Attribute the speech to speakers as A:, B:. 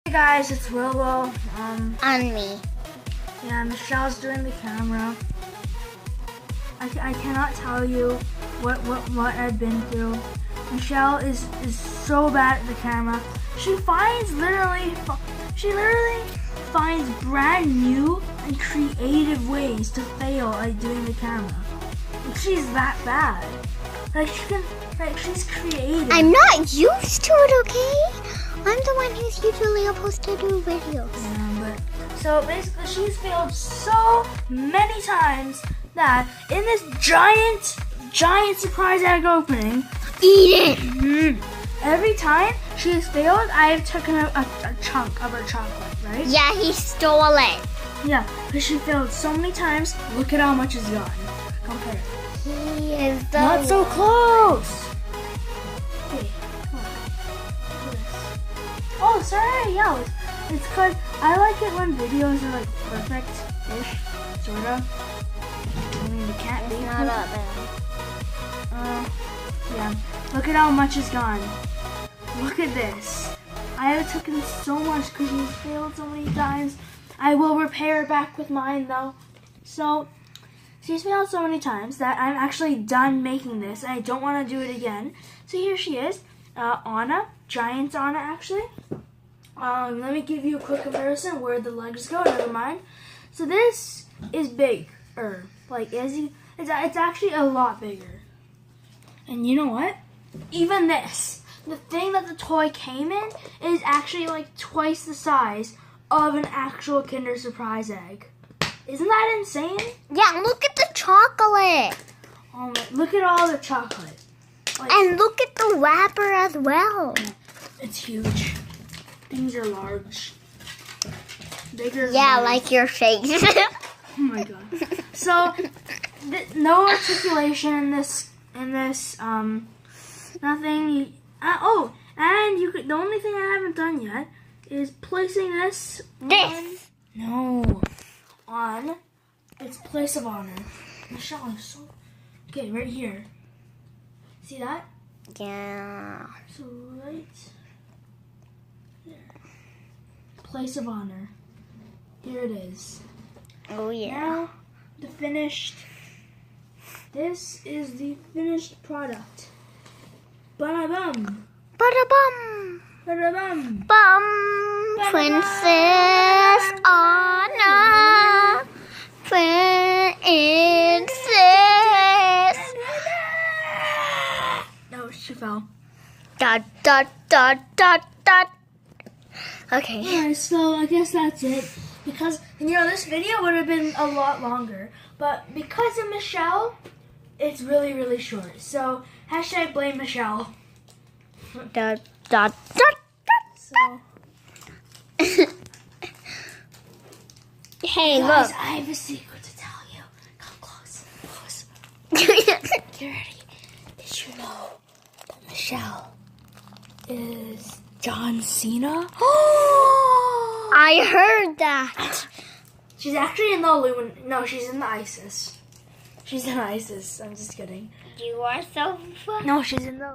A: Hey guys, it's Willow.
B: On me.
A: Yeah, Michelle's doing the camera. I cannot tell you what I've been through. Michelle is so bad at the camera. She literally finds brand new and creative ways to fail at doing the camera. Like, she's that bad. She's creative.
B: I'm not used to it, okay? I'm the one who's usually supposed to do videos.
A: Yeah, so basically she's failed so many times that in this giant surprise egg opening,
B: Eat it!
A: Every time she has failed, I have taken a chunk of her chocolate, right?
B: Yeah, he stole it.
A: Yeah, because she failed so many times. Look at how much is gone. Compare.
B: He is the
A: Not so close. Okay, come on. Do this. Oh, sorry, yeah. It's because I like it when videos are like perfect-ish, sorta. I mean, it can't be.
B: Not up there.
A: Yeah. Look at how much is gone. Look at this. I have taken so much because you failed so many times. I will repair it back with mine though. So, she's failed so many times that I'm actually done making this. And I don't want to do it again. So here she is. Anna. Giant Anna actually. Let me give you a quick comparison where the legs go. Never mind. So this is bigger. Like, it's actually a lot bigger. And you know what? Even this, the thing that the toy came in, is actually like twice the size of an actual Kinder Surprise egg. Isn't that insane?
B: Yeah, look at the chocolate.
A: Oh my, look at all the chocolate. Like,
B: And look at the wrapper as well.
A: it's huge. Things are large. Bigger.
B: Yeah,
A: than
B: like your face.
A: Oh my god. So, no articulation in this, nothing. Oh, and you could. The only thing I haven't done yet is placing this on its place of honor. Michelle is so okay. Right here. See that?
B: Yeah.
A: So right there. Place of honor. Here it is.
B: Oh yeah.
A: Now, the finished. This is the finished product. Ba-da-bum.
B: Ba-da-bum.
A: Ba-da-bum.
B: Bum. Princess Anna. Princess.
A: No, she fell.
B: Dot, dot, dot, dot, dot. Okay.
A: Alright, so I guess that's it. Because, this video would have been a lot longer. But because of Michelle, it's really, really short. So, hashtag blame Michelle.
B: Dot, dot, dot,
A: So,
B: Hey,
A: guys,
B: look.
A: I have a secret to tell you. Come close. You ready? Did you know that Michelle is John Cena?
B: I heard that.
A: She's actually in the Illuminati. No, she's in the ISIS. She's in ISIS. I'm just kidding.
B: You are so funny.
A: No, she's in the